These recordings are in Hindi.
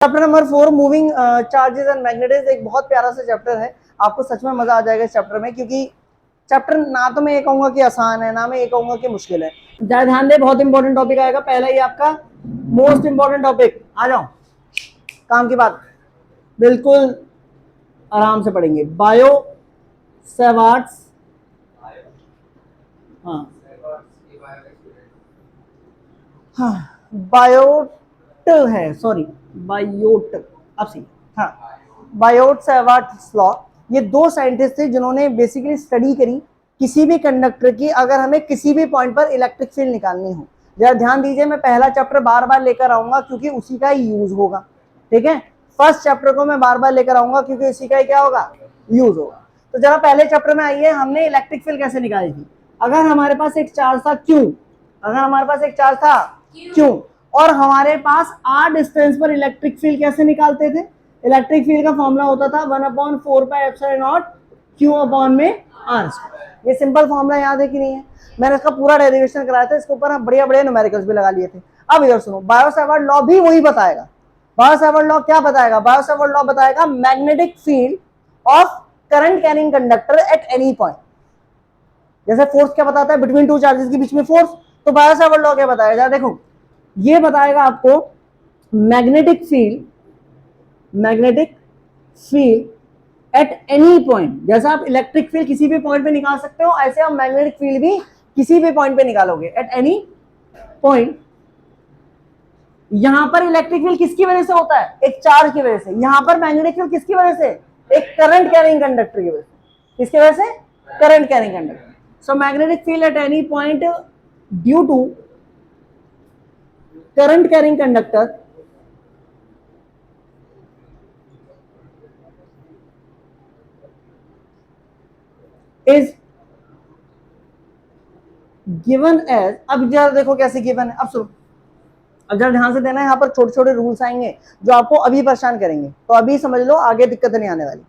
Chapter number 4 moving charges and magnetism एक बहुत प्यारा सा चैप्टर है। आपको सच में मजा आ जाएगा इस चैप्टर में, क्योंकि चैप्टर ना तो मैं ये कहूंगा कि आसान है, ना मैं ये कहूंगा कि मुश्किल है। जरा ध्यान दे, बहुत इंपॉर्टेंट टॉपिक आएगा। पहला ही आपका मोस्ट इंपॉर्टेंट टॉपिक, आ जाओ काम की बात, बिल्कुल आराम से पढ़ेंगे। बायो सेवार्ट्स, हाँ बायोट है, सॉरी बायोट, अब सही, हाँ बायोट सेवार्ट्स लॉ। ये दो साइंटिस्ट थे जिन्होंने बेसिकली स्टडी करी किसी भी कंडक्टर की, अगर हमें किसी भी पॉइंट पर इलेक्ट्रिक फील्ड निकालनी हो। जरा ध्यान दीजिए, मैं पहला चैप्टर बार बार लेकर आऊंगा क्योंकि उसी का ही यूज होगा, ठीक है। फर्स्ट चैप्टर को मैं बार बार लेकर आऊंगा क्योंकि उसी का ही क्या होगा, यूज होगा। तो जरा पहले चैप्टर में आइए, हमने इलेक्ट्रिक फील्ड कैसे निकाली थी। अगर हमारे पास एक चार्ज था क्यू, अगर हमारे पास एक चार्ज था क्यू, और हमारे पास आर डिस्टेंस पर इलेक्ट्रिक फील्ड कैसे निकालते थे। इलेक्ट्रिक फील्ड का फॉर्मूला होता था 1/4πε0 क्यू अपॉन में आर स्क्वायर। ये सिंपल फॉर्मूला याद है कि नहीं है? मैंने इसका पूरा डेरिवेशन कराया था, इसके ऊपर बढ़िया बढ़िया न्यूमेरिकल्स भी लगा लिए थे। अब इधर सुनो, बायो-सावर्ट लॉ भी वही बताएगा। बायो-सावर्ट लॉ क्या बताएगा? बायो-सावर्ट लॉ बताएगा magnetic field of current carrying conductor at any point. जैसे फोर्स क्या बताता है, बिटवीन टू चार्जेस के बीच में फोर्स, तो बायो-सावर्ट लॉ क्या बताएगा? देखो ये बताएगा आपको magnetic field at any point. जैसा आप इलेक्ट्रिक फील्ड किसी भी पॉइंट पे निकाल सकते हो, ऐसे आप मैग्नेटिक फील्ड भी किसी भी पॉइंट पे निकालोगे, एट एनी पॉइंट। यहां पर इलेक्ट्रिक फील्ड किसकी वजह से होता है? एक चार्ज की वजह से। यहां पर मैग्नेटिक फील्ड किसकी वजह से? एक करंट कैरिंग कंडक्टर की वजह से। किसकी वजह से? Current carrying conductor. So magnetic field at any point due to current carrying conductor is given as, अब जरा देखो कैसे गिवन है। अब सुनो, अब जरा ध्यान से देना है, यहाँ पर छोटे छोटे रूल्स आएंगे जो आपको अभी परेशान करेंगे, तो अभी समझ लो, आगे दिक्कत नहीं आने वाली।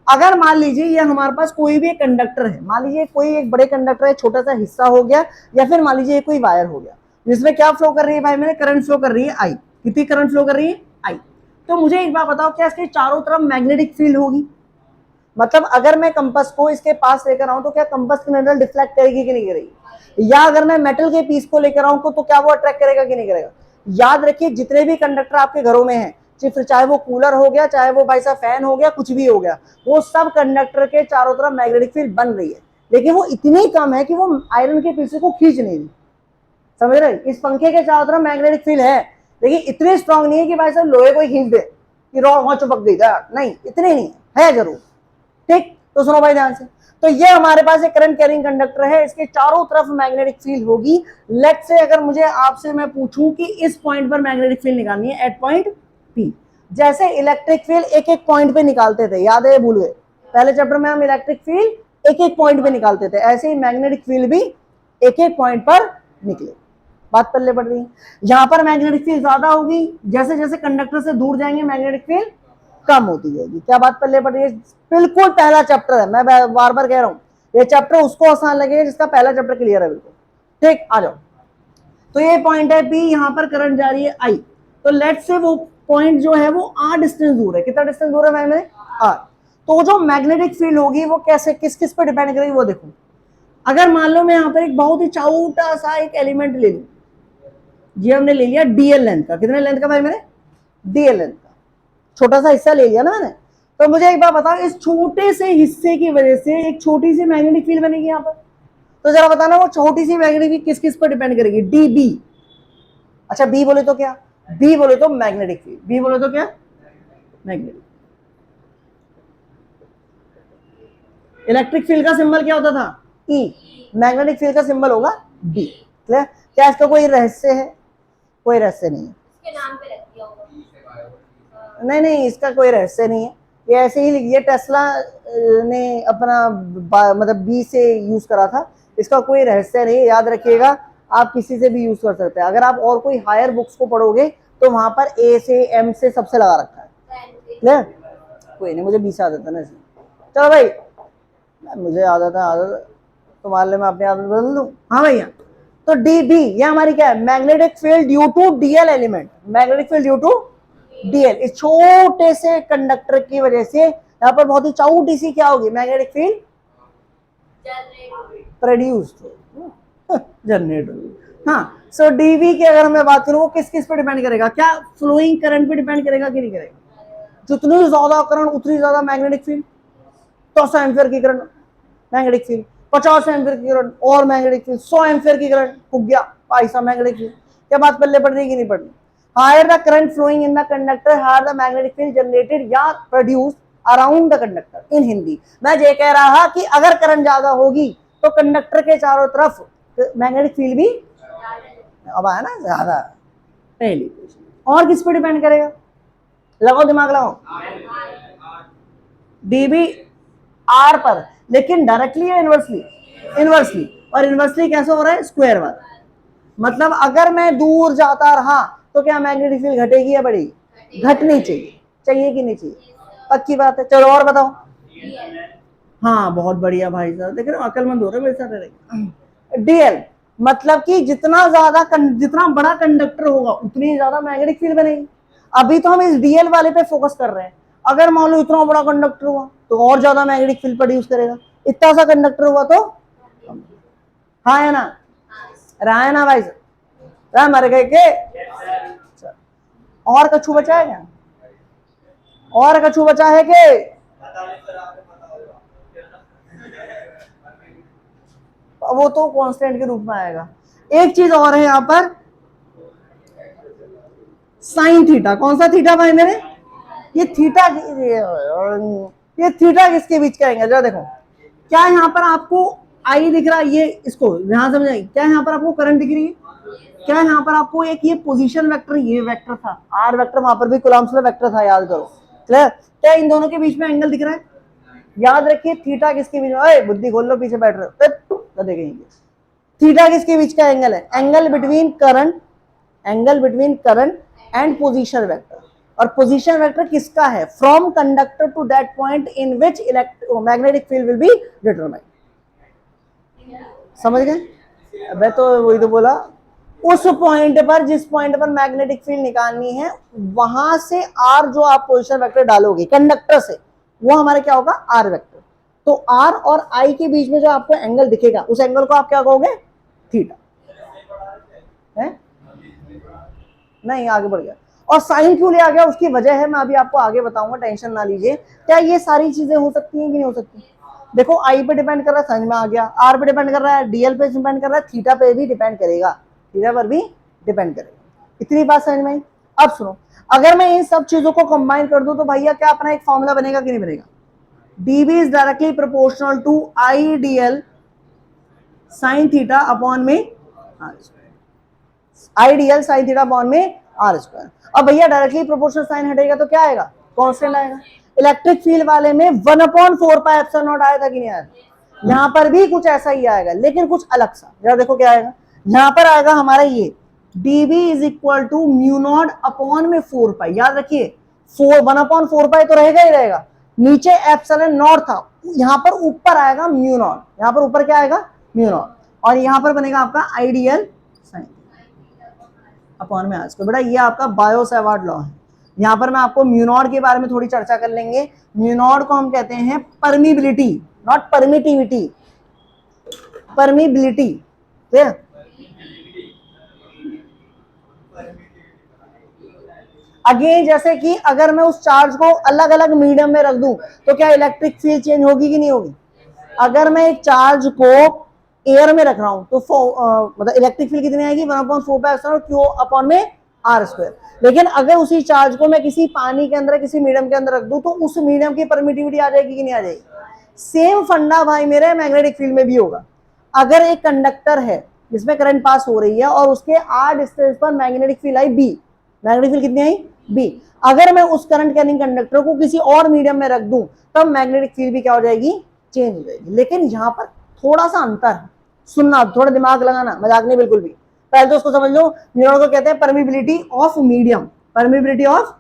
अगर मान लीजिए ये हमारे पास कोई भी एक कंडक्टर है, मान लीजिए कोई एक बड़े कंडक्टर है, छोटा सा हिस्सा हो गया, या फिर मान लीजिए कोई वायर हो गया जिसमें क्या फ्लो कर रही है भाई, मेरे करंट फ्लो कर रही है आई। कितनी करंट फ्लो कर रही है? आई। तो मुझे एक बात बताओ, क्या इसके चारों तरफ मैग्नेटिक फील्ड होगी? मतलब अगर मैं कंपास को इसके पास लेकर आऊं तो क्या कंपास की निडल डिफ्लेक्ट करेगी कि नहीं करेगी? या अगर मैं मेटल के पीस को लेकर आऊं तो क्या वो अट्रैक्ट करेगा कि नहीं करेगा? याद रखिए, जितने भी कंडक्टर आपके घरों में हैं, फिर चाहे वो कूलर हो गया, चाहे वो भाई साहब फैन हो गया, कुछ भी हो गया, वो सब कंडक्टर के चारों तरफ मैग्नेटिक फील्ड बन रही है, लेकिन वो इतनी कम है कि वो आयरन के पीस को खींच नहीं रही। समझ रहे? इस पंखे के चारों तरफ मैग्नेटिक फील्ड है, लेकिन इतनी स्ट्रांग नहीं है कि भाई साहब लोहे को खींच दे कि रॉ वहां चिपक गई, नहीं, इतनी नहीं है जरूर। ठीक, तो सुनो भाई ध्यान से। तो ये हमारे पास एक करंट कैरिंग कंडक्टर है, इसके चारों तरफ मैग्नेटिक फील्ड होगी। लेट्स से अगर मुझे आपसे मैं पूछूं कि इस पॉइंट पर मैग्नेटिक फील्ड निकालनी है, एट पॉइंट पी। जैसे इलेक्ट्रिक फील्ड एक एक पॉइंट पे निकालते थे, याद है? भूल गए? पहले चैप्टर में हम इलेक्ट्रिक फील्ड एक एक पॉइंट पे निकालते थे, ऐसे ही मैग्नेटिक फील्ड भी एक एक पॉइंट पर निकले। बात पल्ले पड़ रही है? यहां पर मैग्नेटिक फील्ड ज्यादा होगी, जैसे जैसे कंडक्टर से दूर जाएंगे मैग्नेटिक फील्ड कम होती जाएगी। क्या बात पल्ले पड़ रही है? बिल्कुल पहला चैप्टर है, मैं बार बार कह रहा हूं, ये चैप्टर उसको आसान लगेगा जिसका पहला चैप्टर क्लियर है बिल्कुल। ठीक, आ जाओ। तो ये पॉइंट है पी, यहां पर करंट जा रही है आई। तो लेट से वो पॉइंट जो है वो आर डिस्टेंस दूर है। कितना डिस्टेंस दूर है मैंने? आर। तो जो मैग्नेटिक फील्ड होगी वो कैसे, किस किस पर डिपेंड करेगी वो देखो। अगर मान लो मैं यहाँ पर एक बहुत ही छोटा सा एक एलिमेंट ले लूं, ये हमने ले लिया डीएल लेंथ का। कितने लेंथ का भाई मैंने? डीएल लेंथ का छोटा सा हिस्सा ले लिया ना मैंने। तो मुझे एक बात बताओ, इस छोटे से हिस्से की वजह से एक छोटी सी मैग्नेटिक फील्ड बनेगी यहाँ पर। तो जरा बताना वो छोटी सी मैग्नेटिक फील्ड किस किस पर डिपेंड करेगी? D B. अच्छा बी बोले तो क्या? बी बोले तो मैग्नेटिक फील्ड। बी बोले तो क्या? मैग्नेटिक। इलेक्ट्रिक फील्ड का सिंबल क्या होता था? ई। मैग्नेटिक फील्ड का सिंबल होगा बी। क्लियर? क्या इसका कोई रहस्य है? कोई रहस्य नहीं है। इसके नाम पे रख दिया होगा। नहीं, इसका कोई रहस्य नहीं है, ये ऐसे ही ये टेस्ला ने अपना मतलब बी से यूज करा था, इसका कोई रहस्य नहीं है। याद रखिएगा, आप किसी से भी यूज कर सकते हैं। अगर आप और कोई हायर बुक्स को पढ़ोगे तो वहां पर ए से एम से सबसे लगा रखा है। क्लियर? कोई नहीं, मुझे बी से आदत है ना इसमें। चलो भाई, मुझे आदत है, तुम्हारे लिए मैं अपनी आदत बदल दूं? हाँ भैया। तो डी बी ये हमारी क्या है? Magnetic field due to DL element. Magnetic field due to DL. इस छोटे से कंडक्टर की वजह से यहाँ पर बहुत ही छोटी सी क्या होगी, मैग्नेटिक फील्ड प्रोड्यूस्ड, जनरेट होगी। हाँ, सो डीवी की अगर मैं बात करूं वो किस किस पे डिपेंड करेगा, क्या फ्लोइंग करंट पे डिपेंड करेगा कि नहीं करेगा। जितनी ज्यादा करंट उतनी ज्यादा मैग्नेटिक फील्ड। 100 एम्पियर की करंट मैग्नेटिक फील्ड, 50 एम्पियर की करंट और मैग्नेटिक फील्ड, 100 एम्पियर की करंट फूक गया पैसा मैग्नेटिक फील्ड। क्या बात पल्ले पड़ रही कि नहीं पड़ रही। Higher the current flowing in the conductor, higher the magnetic field generated या produced around the conductor. In Hindi मैं ये कह रहा कि अगर करंट ज्यादा होगी तो कंडक्टर के चारों तरफ मैग्नेटिक फील्ड भी अब आया ना ज्यादा। पहली और किस पे डिपेंड करेगा, लगाओ दिमाग लगाओ, डीबी आर पर, लेकिन डायरेक्टली या इनवर्सली, इनवर्सली। और इनवर्सली कैसे हो रहा है, स्क्वायर वाला। मतलब अगर मैं दूर जाता रहा तो क्या मैग्नेटिक फील्ड घटेगी या बढ़ेगी, घटनी चाहिए, चाहिए कि नहीं चाहिए, पक्की बात है। चलो और बताओ। हाँ बहुत बढ़िया भाई साहब, देख रहे हो अकलमंद हो रहे मेरे साथ। डीएल मतलब कि जितना ज्यादा जितना बड़ा कंडक्टर होगा उतनी ज्यादा मैग्नेटिक फील्ड बनेगी। अभी तो हम इस डीएल वाले पे फोकस कर रहे हैं। अगर मान लो इतना बड़ा कंडक्टर हुआ तो और ज्यादा मैग्नेटिक फील्ड प्रोड्यूस करेगा, इतना सा कंडक्टर हुआ तो। हाँ है ना, रहा है ना भाई साहब, मर गए के। और कछू बचा है क्या, और कछू बचा है के, वो तो कांस्टेंट के रूप में आएगा। एक चीज और है यहां पर, साइन थीटा। कौन सा थीटा भाई मेरे, ये थीटा, ये थीटा किसके बीच का एंगल, जरा देखो। क्या यहाँ पर आपको आई दिख रहा है, ये इसको ध्यान समझाइए। क्या यहाँ पर आपको करंट दिख रही है, क्या यहाँ पर आपको एक ये पोजीशन वेक्टर, ये वेक्टर था आर वेक्टर, वहां पर भी कूलम्ब्स वेक्टर था, याद करो। क्लियर, क्या इन दोनों के बीच में एंगल दिख रहा है, याद रखिए थीटा किसके बीच में, बुद्धि खोल लो पीछे बैठ रहे हो, देखेंगे थीटा किसके बीच का एंगल है, angle between current, angle between current and position vector. और पोजीशन वेक्टर किसका है, from conductor to that point in which magnetic field will be determined. समझ गए, अबे तो वही तो बोला, उस पॉइंट पर, जिस पॉइंट पर मैग्नेटिक फील्ड निकालनी है वहां से आर जो आप पोजीशन वेक्टर डालोगे कंडक्टर से, वो हमारे क्या होगा, आर वेक्टर। तो आर और आई के बीच में जो आपको एंगल दिखेगा उस एंगल को आप क्या कहोगे, थीटा है। नहीं आगे बढ़ गया। और साइन क्यों ले आ गया उसकी वजह है, मैं अभी आपको आगे बताऊंगा, टेंशन ना लीजिए। क्या ये सारी चीजें हो सकती हैं कि नहीं हो सकती, देखो आई पे डिपेंड कर रहा है, समझ में आ गया, आर पे डिपेंड कर रहा है, डीएल पे डिपेंड कर रहा है, थीटा पे भी डिपेंड करेगा, थीटा पर भी डिपेंड करेगा। इतनी बात समझ में आई। अब सुनो, अगर मैं इन सब चीजों को कंबाइन कर दूं तो भैया क्या अपना एक फॉर्मूला बनेगा कि नहीं बनेगा, DB is directly proportional to I DL sine theta upon में R square, I DL sine theta upon में आर स्क्वायर। अब भैया डायरेक्टली प्रोपोर्शनल साइन हटेगा तो क्या आएगा, कांस्टेंट आएगा। इलेक्ट्रिक फील्ड वाले में 1/4 पाई एप्सिलॉन नॉट आया था कि नहीं आया, यहां पर भी कुछ ऐसा ही आएगा लेकिन कुछ अलग सा। जरा देखो क्या आएगा, यहां पर आएगा हमारा ये dB is equal to mu naught upon में 4 पाई। याद रखिए 1/4 पाई तो रहेगा ही रहेगा, नीचे एप्सिलॉन नॉट था, यहां पर ऊपर आएगा म्यू नॉट, यहां पर ऊपर क्या आएगा, म्यू नॉट, और यहां पर बनेगा आपका आइडियल साइन अपॉन में आर स्क्वायर। बेटा ये आपका बायो सेवार्ट लॉ है। यहां पर मैं आपको म्यू नॉट के बारे में थोड़ी चर्चा कर लेंगे। म्यू नॉट को हम कहते हैं परमिबिलिटी, नॉट परमिटिविटी, परमिबिलिटी। ठीक, अगेन जैसे कि अगर मैं उस चार्ज को अलग अलग मीडियम में रख दूं तो क्या इलेक्ट्रिक फील्ड चेंज होगी कि नहीं होगी। अगर मैं एक चार्ज को एयर में रख रहा हूं तो मतलब इलेक्ट्रिक फील्ड कितनी आएगी, 1/4 पाई एप्सिलॉन क्यू अपॉन में आर स्क्वायर। लेकिन अगर उसी चार्ज को मैं किसी पानी के अंदर, किसी मीडियम के अंदर रख दूं तो उस मीडियम की परमिटिविटी आ जाएगी कि नहीं आ जाएगी। सेम फंडा भाई मेरे मैग्नेटिक फील्ड में भी होगा। अगर एक कंडक्टर है जिसमें करंट पास हो रही है और उसके आर डिस्टेंस पर magnetic field I B, magnetic field कितनी आई बी, अगर मैं उस करंट कैरिंग कंडक्टर को किसी और मीडियम में रख दूं तब मैग्नेटिक फील्ड भी क्या हो जाएगी, चेंज हो जाएगी। लेकिन यहां पर थोड़ा सा अंतर है, सुनना, थोड़ा दिमाग लगाना, मजाक नहीं बिल्कुल भी। पहले तो उसको समझ लो, न्यूट्रॉन को कहते हैं permeability of medium, permeability of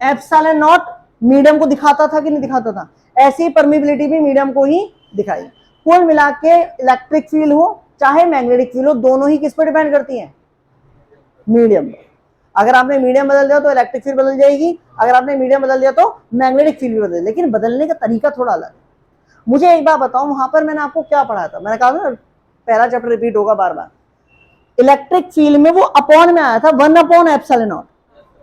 epsilon not medium को दिखाता था कि नहीं दिखाता था, ऐसी परमिबिलिटी भी मीडियम को ही दिखाई। कुल मिला के इलेक्ट्रिक फील्ड हो चाहे मैग्नेटिक फील्ड हो, दोनों ही किस पर डिपेंड करती हैं, मीडियम पर। अगर आपने मीडियम बदल दिया तो इलेक्ट्रिक फील्ड बदल जाएगी, अगर आपने मीडियम बदल दिया तो मैग्नेटिक फील्ड भी बदल, लेकिन बदलने का तरीका थोड़ा अलग है। मुझे एक बात बताओ, वहां पर मैंने आपको क्या पढ़ाया था? मैंने कहा ना पहला चैप्टर रिपीट होगा बार बार। इलेक्ट्रिक फील्ड में वो अपॉन में आया था, 1/ε0,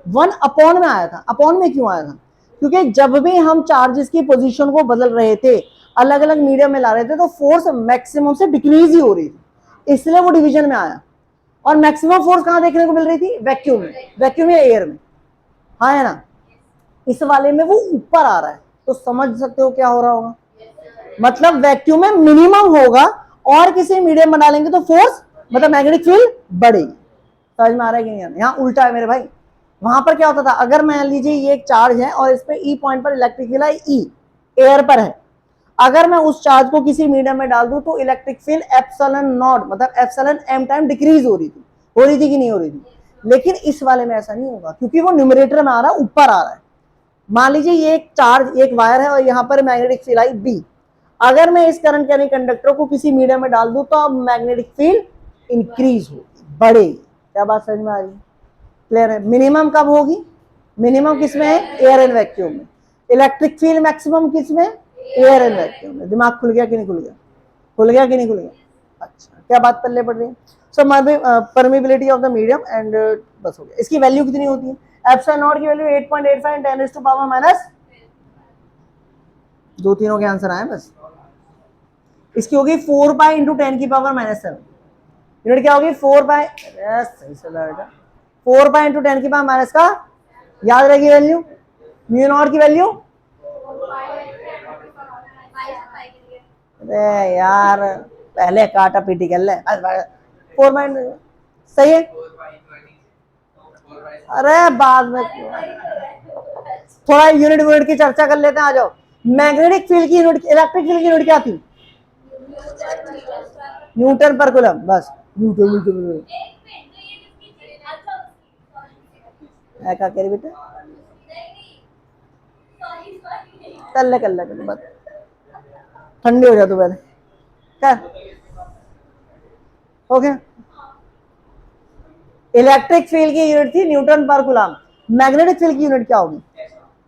1 में आया था। अपॉन में क्यों आया था? क्योंकि जब भी हम चार्जेस की पोजीशन को बदल रहे थे, अलग अलग मीडियम में ला रहे थे, तो फोर्स मैक्सिमम से डिक्रीज ही हो रही थी, इसलिए वो डिवीजन में आया। और मैक्सिमम फोर्स कहां देखने को मिल रही थी? वैक्यूम में। वैक्यूम या एयर में, हाँ है ना? इस वाले में वो ऊपर आ रहा है, तो समझ सकते हो क्या हो रहा होगा। मतलब वैक्यूम में मिनिमम होगा और किसी मीडियम बना लेंगे तो फोर्स मतलब मैग्नेटिक फील्ड बढ़ेगी। समझ में आ रहा है कि नहीं? यहाँ उल्टा है मेरे भाई। वहां पर क्या होता था, अगर मान लीजिए ये एक चार्ज है और इस पे ई पॉइंट पर इलेक्ट्रिक फील्ड है, ई एयर पर है, अगर मैं उस चार्ज को किसी मीडियम में डाल दूं तो इलेक्ट्रिक फील्ड एप्सिलॉन नॉट मतलब एप्सिलॉन एम टाइम डिक्रीज हो रही थी कि नहीं हो रही थी? लेकिन इस वाले में ऐसा नहीं होगा, क्योंकि वो न्यूमरेटर में आ रहा है, ऊपर आ रहा है। मान लीजिए ये एक चार्ज, एक वायर है और यहाँ पर मैग्नेटिक फील्ड आई बी, अगर मैं इस करंट यानी कंडक्टर को किसी मीडियम में डाल दूं तो अब मैग्नेटिक फील्ड इंक्रीज होगी, बढ़ेगी। क्या बात समझ में आ रही है? क्लियर है? मिनिमम कब होगी? मिनिमम किसमें है? एयर एंड वैक्यूम में। इलेक्ट्रिक फील्ड मैक्सिमम किसमें? एयर एंड वैक्यूम में। दिमाग खुल गया कि नहीं खुल गया? खुल गया कि नहीं खुल गया? अच्छा, क्या बात पल्ले पड़ रही है? So permeability of the medium and बस हो गया। इसकी वैल्यू कितनी होती है? एप्सिलॉन नॉट की वैल्यू 8.85 10⁻⁻, दो तीनों के आंसर आए बस। इसकी होगी 4 पाई इंटू 10⁻⁻7। यूनिट क्या होगी? 4 पाई, सही से बेटा, 4 पाई इंटू 10⁻⁻, का याद रहेगी वैल्यू। म्यू नॉट की वैल्यू, अरे यार पहले काटा पीटी कर ले। 4 पाई, सही है। अरे बाद में थोड़ा यूनिट की चर्चा कर लेते हैं, आ जाओ। मैग्नेटिक फील्ड की यूनिट, इलेक्ट्रिक फील्ड की यूनिट क्या थी? न्यूटन पर कूलम, बस। न्यूटन ऐसा करे बेटा, कर ले बस, ठंडी हो जा तू पहले कर। ओके, इलेक्ट्रिक फील्ड की यूनिट थी न्यूटन पर कूलम। मैग्नेटिक फील्ड की यूनिट क्या होगी?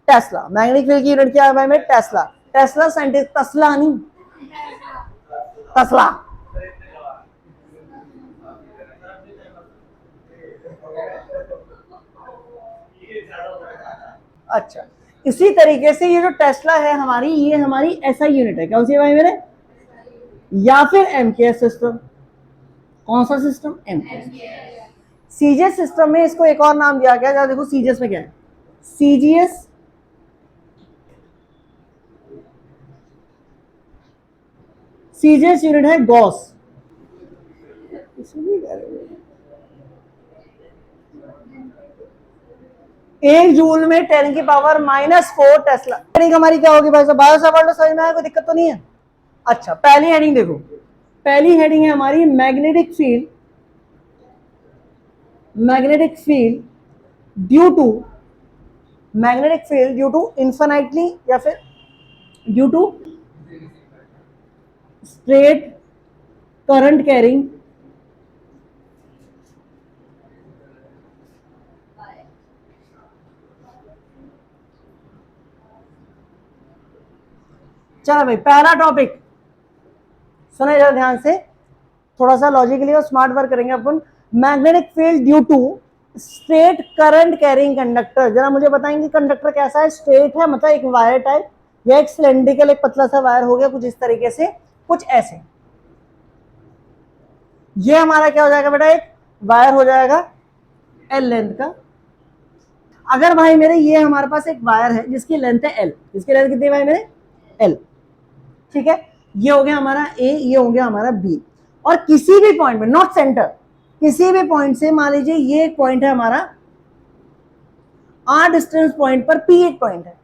टेस्ला। मैग्नेटिक फील्ड की यूनिट क्या है भाई मेरे? टेस्ला। टेस्ला साइंटिस्ट, तस्ला नहीं, तस्ला। अच्छा, इसी तरीके से ये जो टेस्ला है हमारी, ये हमारी एसआई यूनिट है। कौन सी है भाई मेरे? या फिर एमकेएस सिस्टम। कौन सा सिस्टम? एमकेएस। सीजीएस सिस्टम में इसको एक और नाम दिया गया। देखो सीजीएस में क्या है? सीजीएस यूनिट है गॉस। एक जूल में 10⁻⁻4 टेस्ला। हेडिंग हमारी क्या होगी भाई साहब? बायो सावर्ट समझ में आया? कोई दिक्कत तो नहीं है? अच्छा, पहली हेडिंग देखो, पहली हेडिंग है हमारी magnetic field. Magnetic field due to, magnetic field due to infinitely या फिर due to straight current carrying चलो भाई, पहला टॉपिक सुने जरा ध्यान से, थोड़ा सा लॉजिकली और स्मार्ट वर्क करेंगे अपन। Magnetic field due to straight current carrying conductor. जरा मुझे बताएंगे कंडक्टर कैसा है? स्ट्रेट है मतलब एक वायर टाइप, या एक सिलेंड्रिकल, एक पतला सा वायर हो गया, कुछ इस तरीके से, कुछ ऐसे। ये हमारा क्या हो जाएगा बेटा? एक वायर हो जाएगा एल लेंथ का। अगर भाई मेरे ये हमारे पास एक वायर है जिसकी लेंथ है एल, जिसकी लेंथ कितनी भाई मेरे? एल, ठीक है। ये हो गया हमारा ए, ये हो गया हमारा बी, और किसी भी पॉइंट में, नॉट सेंटर, किसी भी पॉइंट से, मान लीजिए ये एक पॉइंट है हमारा, आर डिस्टेंस पॉइंट पर पी एक पॉइंट है।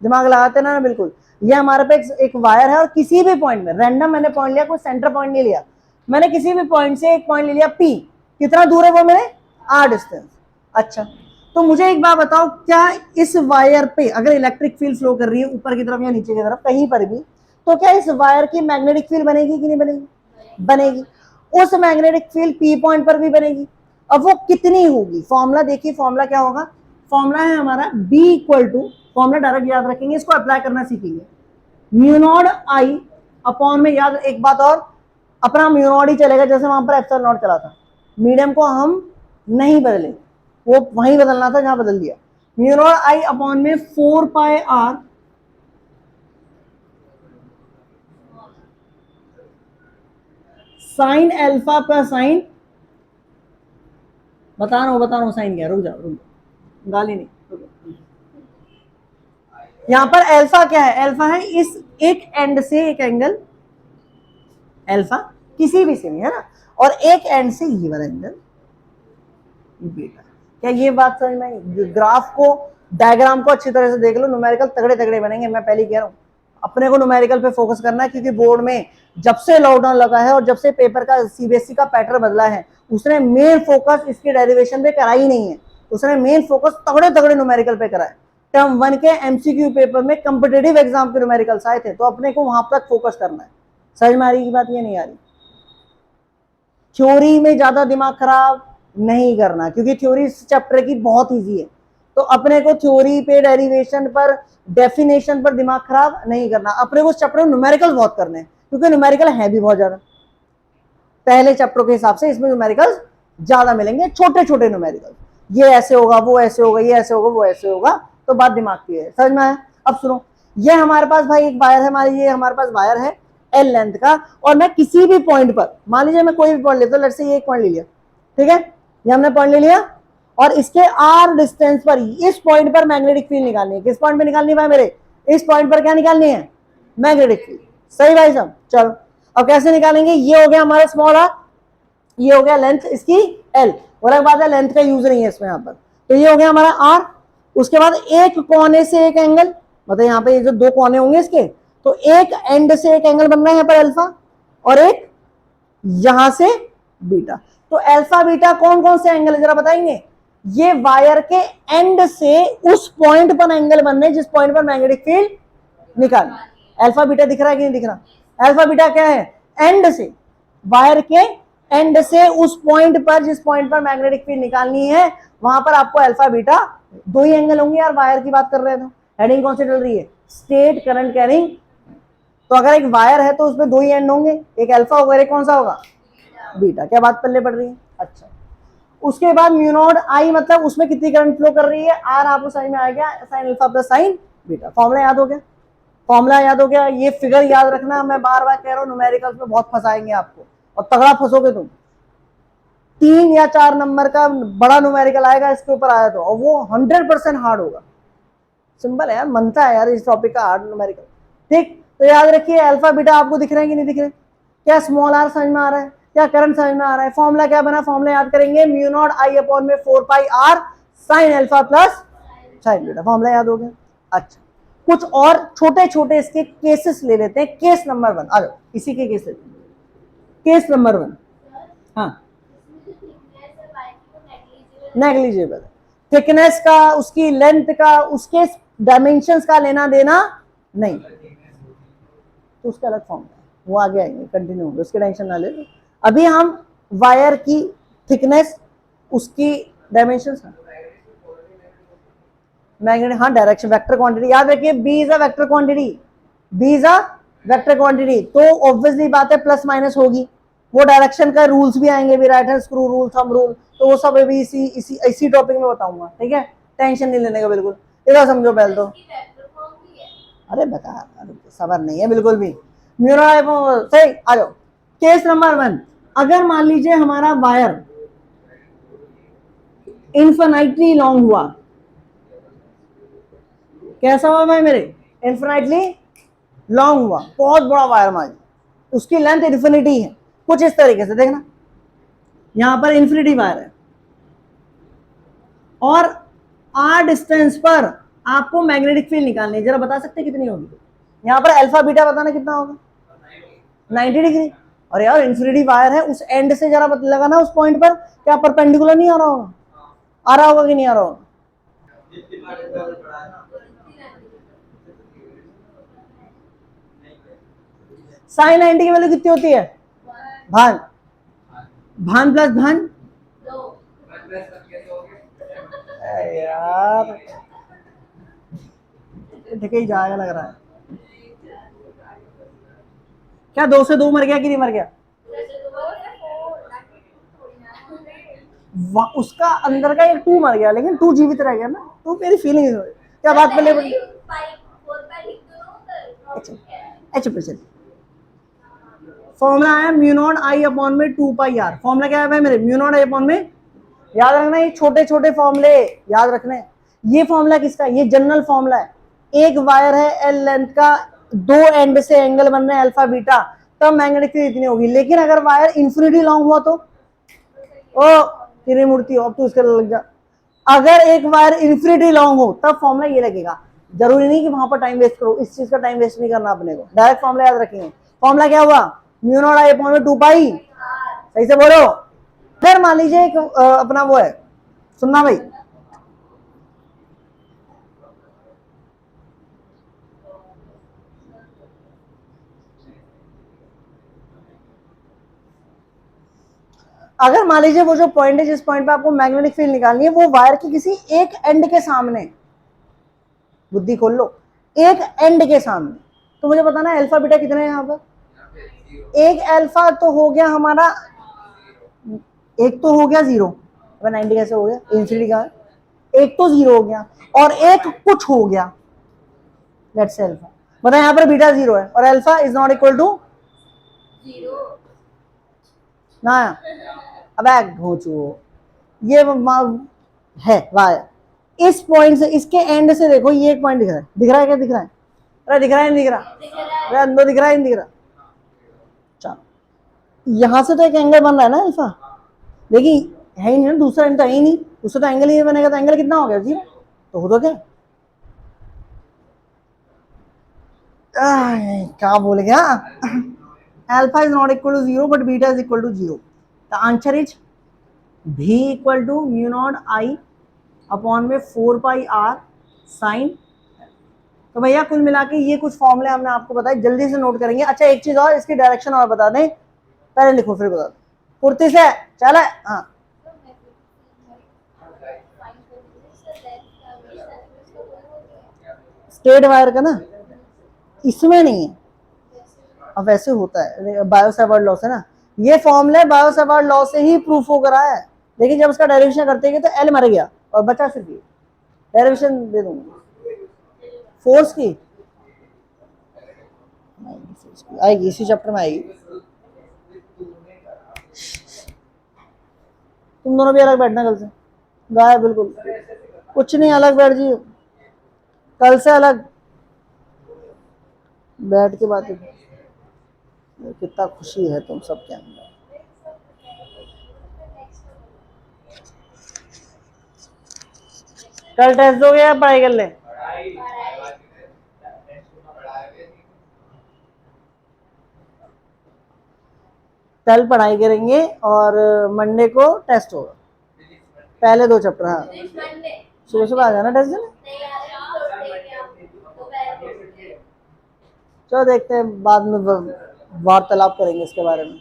दिमाग लगाते ना बिल्कुल। ये हमारे पे एक वायर है और किसी भी पॉइंट में, रैंडम मैंने पॉइंट लिया, कोई सेंटर पॉइंट नहीं लिया, मैंने किसी भी पॉइंट से एक पॉइंट ले लिया पी। कितना दूर है वो मेरे? R distance. अच्छा, तो मुझे एक बात बताओ, क्या इस वायर पे अगर इलेक्ट्रिक फील्ड फ्लो कर रही है ऊपर की तरफ या नीचे की तरफ कहीं पर भी, तो क्या इस वायर की मैग्नेटिक फील्ड बनेगी कि नहीं बनेगी? बनेगी। उस मैग्नेटिक फील्ड पी पॉइंट पर भी बनेगी अब वो कितनी होगी, फॉर्मूला देखिए, फॉर्मूला क्या होगा, फॉर्मूला है हमारा B equal to, formula direct याद रखेंगे, इसको अप्लाई करना सीखेंगे, म्यू नॉट आई अपॉन में, याद एक बात और, अपना म्यू नॉट ही चलेगा जैसे वहां पर एप्सिलॉन नॉट चला था, मीडियम को हम नहीं बदले, वो वहीं बदलना था जहां बदल दिया, म्यू नॉट आई अपॉन में 4 pi R sine alpha plus sine, बता रहा हूं साइन क्या, रुक जाओ, गाली नहीं, यहां पर अल्फा क्या है, अल्फा है इस एक एंड से एक एंगल अल्फा किसी भी से नहीं है ना, और एक एंड से ये वाला एंगल बीटा। क्या ये बात समझ में आई? ग्राफ को, डायग्राम को अच्छी तरह से देख लो, न्यूमेरिकल तगड़े तगड़े बनेंगे, मैं पहले कह रहा हूं, अपने को न्यूमेरिकल पे फोकस करना है, क्योंकि बोर्ड में जब से लॉकडाउन लगा है और जब से पेपर का सीबीएसई का पैटर्न बदला है, उसने मेन फोकस इसके डेरिवेशन पे करा ही नहीं है, उसने मेन फोकस तगड़े तगड़े न्यूमेरिकल पे करा है। टर्म 1 के एमसीक्यू पेपर में कंपिटेटिव एग्जाम के न्यूमेरिकल्स आए थे, तो अपने को वहां तक फोकस करना है। समझ में आ रही की बात, ये नहीं आ रही? थ्योरी में ज्यादा दिमाग खराब नहीं करना, क्योंकि थ्योरी चैप्टर की बहुत इजी है, तो अपने को थ्योरी पे, डेरिवेशन पर, डेफिनेशन पर दिमाग खराब नहीं करना, अपने को चैप्टर में न्यूमेरिकल बहुत करने हैं, क्योंकि न्यूमेरिकल है भी बहुत ज्यादा, पहले चैप्टर के हिसाब से इसमें न्यूमेरिकल ज्यादा मिलेंगे, छोटे छोटे न्यूमेरिकल, ये ऐसे होगा, वो ऐसे होगा, ये ऐसे होगा, वो ऐसे होगा, तो बात दिमाग की है। समझ में आया? अब सुनो, ये हमारे पास भाई एक वायर है, मान लीजिए हमारे पास वायर है एल लेंथ का, और मैं किसी भी पॉइंट पर, मान लीजिए मैं कोई भी पॉइंट लेता हूं, लेट्स से ये एक पॉइंट ले लिया, ठीक है, ये हमने पॉइंट ले लिया, और इसके आर डिस्टेंस पर इस पॉइंट पर मैग्नेटिक फील्ड निकालनी है। किस पॉइंट पे निकालनी है मेरे? इस पॉइंट पर क्या निकालनी है? Magnetic field. सही भाई साहब, चलो अब कैसे निकालेंगे? ये हो गया हमारा स्मॉल आर, ये हो गया लेंथ इसकी एल, और एक बात है लेंथ का यूज नहीं है इसमें यहाँ पर, तो ये हो गया हमारा आर। उसके बाद एक कोने से एक एंगल, मतलब यहाँ पे ये जो दो कोने होंगे इसके, तो एक एंड से एक एंगल बन रहा है यहाँ पर अल्फा, और एक यहां से बीटा। तो अल्फा बीटा कौन कौन से एंगल है जरा बताएंगे? ये वायर के एंड से उस पॉइंट पर एंगल बन रहे जिस पॉइंट पर मैग्नेटिक फील्ड निकाल। अल्फा बीटा दिख रहा है कि नहीं दिख रहा? अल्फा बीटा क्या है? एंड से, वायर के एंड से उस पॉइंट पर जिस पॉइंट पर मैग्नेटिक फील्ड निकालनी है, वहां पर आपको अल्फा बीटा, दो ही एंगल होंगे यार, वायर की बात कर रहे हैं तो हेडिंग कौन सी चल रही है? State current carrying. तो अगर एक वायर है तो उसमें दो ही एंड होंगे, एक अल्फा होगा, एक कौन सा होगा? बीटा। क्या बात पल्ले पड़ रही है? अच्छा, उसके बाद म्यू नॉट आई, मतलब उसमें कितनी करंट फ्लो कर रही है? आर आपको समझ में आ गया, sign alpha plus sine beta. Formula याद हो गया? फॉर्मूला याद हो गया? ये फिगर याद रखना, मैं बार बार कह रहा हूँ, न्यूमेरिकल्स में बहुत फंसाएंगे आपको, और तगड़ा फंसोगे तुम। 3 या 4 नंबर का बड़ा न्यूमेरिकल आएगा इसके ऊपर आया तो, और वो 100% हार्ड होगा। सिंपल है यार, मनता है यार इस टॉपिक का हार्ड न्यूमेरिकल। ठीक, तो याद रखिए अल्फा बीटा आपको दिख रहे हैं कि नहीं दिख रहे? क्या स्मॉल आर समझ में आ रहा है? क्या करंट समझ में आ रहा है? फॉर्मूला क्या बना? फॉर्मूला याद करेंगे, म्यू नॉट आई अपॉन में 4 pi R sine alpha plus sine beta. Formula याद हो गया? अच्छा, कुछ और छोटे छोटे इसके केसेस ले लेते हैं। केस नंबर 1 आ जाओ, इसी के केस लेते हैं। केस नंबर 1, हाँ, नेग्लिजिबल, थिकनेस का, उसकी लेंथ का, उसके डायमेंशंस का लेना देना नहीं, तो उसका अलग फॉर्म है, वो आगे आएंगे, कंटिन्यू होंगे, उसकी टेंशन ना ले लो। अभी हम वायर की थिकनेस, उसकी डायमेंशंस, मैग्नेटिक, हाँ डायरेक्शन, वेक्टर क्वांटिटी याद रखिए, B is a vector quantity, B is a vector quantity, तो ऑब्वियसली बात है प्लस माइनस होगी। वो डायरेक्शन का रूल्स भी आएंगे भी, right hand screw rule, thumb rule, तो वो सब अभी इसी टॉपिक में बताऊंगा, ठीक है, टेंशन नहीं लेने का बिल्कुल। इधर समझो पहले तो, अरे बता, सबर नहीं है बिल्कुल भी, मेरा सही। आ जाओ, केस नंबर 1, अगर मान लीजिए हमारा वायर इन्फिनिटली लॉन्ग हुआ, कैसा हुआ भाई मेरे? इन्फिनिटली लॉन्ग हुआ, बहुत बड़ा वायर मान, उसकी लेंथ इन्फिनिटी है, कुछ इस तरीके से देखना, यहां पर इन्फिनिटी वायर है, और आर डिस्टेंस पर आपको मैग्नेटिक फील्ड निकालनी है, जरा बता सकते हैं कितनी होगी? यहां पर अल्फा बीटा बताना कितना होगा? 90 डिग्री। और यार इन्फिनिटी वायर है, उस एंड से जरा लगाना उस पॉइंट पर, क्या परपेंडिकुलर नहीं आ रहा होगा? आ रहा होगा कि नहीं आ रहा होगा? साइन 90 की वैल्यू कितनी होती है? भान, भान प्लस भान यार ठीक ही जाएगा लग रहा है। क्या 2 से 2 मर गया कि नहीं मर गया? उसका अंदर का एक 2 मर गया लेकिन 2 जीवित रह गया ना, तो मेरी फीलिंग क्या बात पहले अच्छा चल। फॉर्मूला है म्यू नॉट आई अपॉन में 2 पाई आर। फॉर्मूला क्या है भाई मेरे? म्यू नॉट आई अपॉन में, याद रखना ये छोटे छोटे फॉर्मूले याद रखने। ये फॉर्मूला किसका? ये जनरल फॉर्मूला है। एक वायर है एल लेंथ का, 2 एंड से एंगल बन रहे हैं अल्फा बीटा, तब मैग्नेटिक फील्ड इतनी होगी। लेकिन अगर वायर इंफिनिटी लॉन्ग हुआ तो ओ तेरी मूर्ति हो, अब तू इसके लग जा। अगर एक वायर इंफिनिटी लॉन्ग हो तब फॉर्मूला ये लगेगा। जरूरी नहीं कि वहां पर टाइम वेस्ट करो, इस चीज का टाइम वेस्ट नहीं करना अपने को, डायरेक्ट फॉर्मूला याद रखेंगे। फॉर्मूला क्या हुआ? म्यू नॉट आई अपॉन में 2 पाई, सही से बोलो। फिर मान लीजिए एक अपना वो है, सुनना भाई, अगर मान लीजिए वो जो पॉइंट है जिस पॉइंट पे आपको मैग्नेटिक फील्ड निकालनी है वो वायर की किसी एक एंड के सामने, बुद्धि खोल लो, एक एंड के सामने, तो मुझे बताना अल्फा बीटा कितने हैं यहाँ पर? एक अल्फा तो हो गया हमारा, एक तो हो गया 0, 90 कैसे हो गया? इंफिनिटी का एक तो 0 हो गया और एक कुछ हो गया, लेट्स से अल्फा। बताए यहाँ पर बीटा 0 है और alpha is not equal to 0 ना। अब घोचो ये है वायर, इस पॉइंट से इसके एंड से देखो, ये एक पॉइंट दिख रहा है, दिख रहा है क्या? दिख रहा है? अरे दिख रहा है नहीं दिख रहा? अरे अंदर दिख रहा है नहीं दिख रहा? चलो यहां से तो एक एंगल बन रहा है ना अल्फा, देखिए है ही नहीं ना, दूसरा एंड तो है ही नहीं, उससे तो एंगल ही बनेगा, तो एंगल कितना हो गया जी? तो हो तो क्या क्या बोल गया? Alpha is not equal to 0 but beta is equal to 0। The answer is भी equal to mu not I upon में 4 पाई आर साइन। तो भैया कुल मिला के ये कुछ फॉर्मूले हमने आपको बताए, जल्दी से नोट करेंगे। अच्छा एक चीज और, इसकी डायरेक्शन और बता दें, पहले लिखो फिर बता दो, कुर्ती से चला। हाँ स्ट्रेट वायर का ना, इसमें नहीं है, अब वैसे होता है बायो-सावर्ट लॉ से ना, ये फॉर्मूले बायो-सावर्ट लॉ से ही प्रूफ हो रहा है। लेकिन जब उसका डेरिवेशन करते हैं तो एल मर गया और बचा सिर्फ ये, डेरिवेशन दे दूंगा फोर्स की, आएगी इसी चैप्टर में आएगी। तुम दोनों भी अलग बैठना कल से, गाय बिल्कुल कुछ नहीं, अलग बैठ जी, कल से अलग बैठ के बात। कितना खुशी है तुम सबके अंदर। कल टेस्ट दोगे या पढ़ाई कर ले? कल पढ़ाई करेंगे और मंडे को टेस्ट होगा, पहले 2 चैप्टर। हाँ सुबह सुबह आ जाना टेस्ट देने। चलो देखते हैं बाद में वार्तालाप करेंगे इसके बारे में।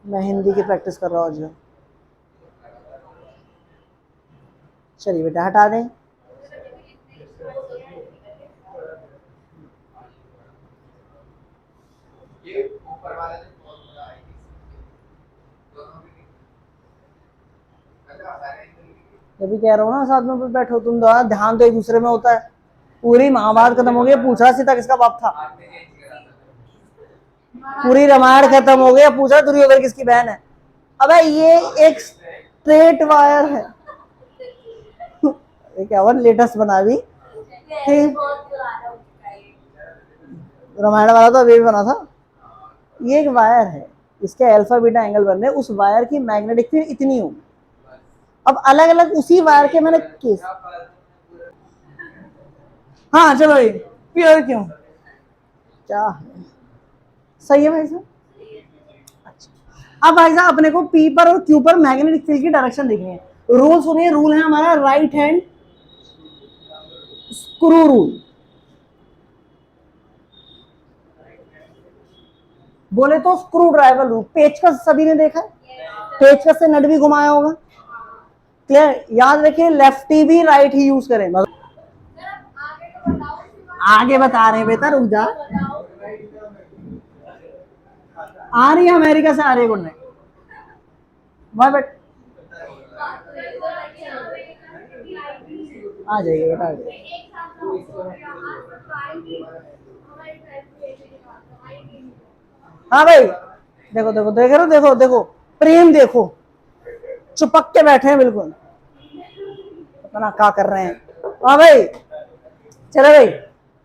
मैं हिंदी की प्रैक्टिस कर रहा हूँ आज। चलिए बेटा हटा दें। जब भी कह रहा हूँ ना साथ में बैठो तुम, ध्यान तो एक दूसरे में होता है। पूरी महाभारत खत्म हो गई, पूछा सीता किसका बाप था? पूरी रामायण खत्म हो गई, पूछा दुर्योधन किसकी बहन है? अबे ये एक स्ट्रेट वायर है, क्या हुआ लेटेस्ट बना भी, रामायण वाला तो अभी भी बना था। ये एक वायर है, इसके अल्फा बीटा एंगल बन रहे, उस वायर की मैग्नेटिक फील्ड इतनी होगी। अब अलग अलग उसी वायर के मैंने केस, हाँ चलो भाई प्योर क्यों, क्या है सही है भाई साहब। अच्छा अब भाई साहब अपने को पी पर और क्यू पर मैग्नेटिक फील्ड की डायरेक्शन देखनी है। रूल सुनिए, रूल है हमारा राइट हैंड स्क्रू रूल। बोले तो स्क्रू ड्राइवर रूल, पेचकस सभी ने देखा है, पेचकस से नट भी घुमाया होगा। क्लियर? याद रखिए लेफ्टी भी राइट ही यूज करें। आगे बता रहे हैं बेटा, रुक जा। आ रही है अमेरिका से, आ रही है गुड नाइट। बाय बेटा, आ जाइए बेटा, आ जाइए। हाँ भाई, देखो देखो देख रहे हो, देखो देखो प्रेम, देखो चिपक के बैठे हैं बिल्कुल, पता ना क्या कर रहे हैं। हाँ भाई, चलो भाई,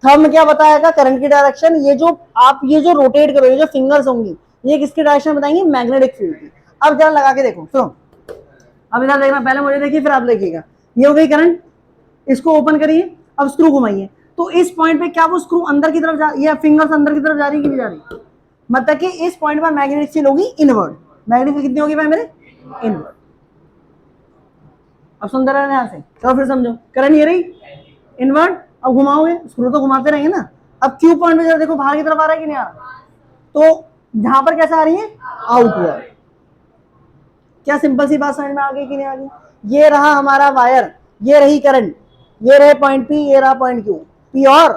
थंब क्या बताएगा? करंट की डायरेक्शन। ये जो आप ये जो रोटेट करोगे, जो फिंगर्स होंगी, ये किसकी डायरेक्शन बताएंगी? मैग्नेटिक फील्ड की। अब जरा लगा के देखो, सुनो, अब इधर देखना, पहले मुझे देखिए फिर आप देखिएगा। ये हो गई करंट, इसको ओपन करिए, अब स्क्रू घुमाइए, तो इस पॉइंट पे क्या वो स्क्रू अंदर की तरफ जा, या फिंगर्स अंदर की तरफ जा रही है कि नहीं जा रही? मतलब कि इस पॉइंट पर मैग्नेटिक फील्ड होगी इनवर्ड। मैग्नेटिक फील्ड कितनी होगी भाई मेरे? इनवर्ड। अब सुन रहे ध्यान से, चलो फिर समझो। करंट ये रही इनवर्ड, अब घुमाओगे, स्क्रू तो घुमाते रहेंगे ना। अब क्यू पॉइंट पे जरा देखो, बाहर की तरफ आ रहा है कि नहीं आ रहा? तो यहां पर कैसे आ रही है? आउटवर्ड। क्या सिंपल सी बात समझ में आ गई कि नहीं आ गई? ये रहा हमारा वायर, ये रही करंट, ये रहे पॉइंट पी, ये रहा पॉइंट क्यू। पी और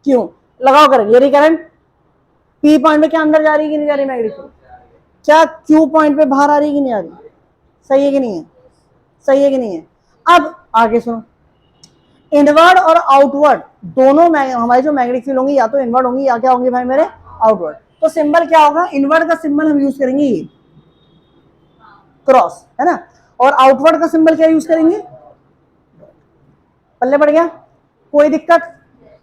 क्यू लगाओ करंट, ये रही करंट। पी पॉइंट पे क्या अंदर जा रही है कि नहीं जा रही मैग्नेटिक फील्ड? क्या क्यू पॉइंट पे बाहर आ रही है कि नहीं आ रही? सही है कि नहीं है? सही है कि नहीं है? अब आगे सुनो, इनवर्ड और आउटवर्ड दोनों हमारी जो मैग्नेटिक फील्ड होंगी, या तो इनवर्ड होंगी या क्या होंगी भाई मेरे? आउटवर्ड। तो सिंबल क्या होगा? इनवर्ड का सिंबल हम यूज करेंगे ये क्रॉस, है ना, और आउटवर्ड का सिंबल क्या यूज करेंगे? पल्ले पड़ गया? कोई दिक्कत?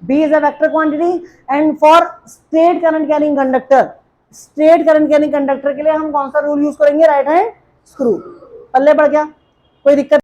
B is a vector quantity and for straight current carrying conductor, straight current carrying conductor के लिए हम कौन सा रूल यूज करेंगे? Right hand screw. पल्ले पड़ गया? कोई दिक्कत?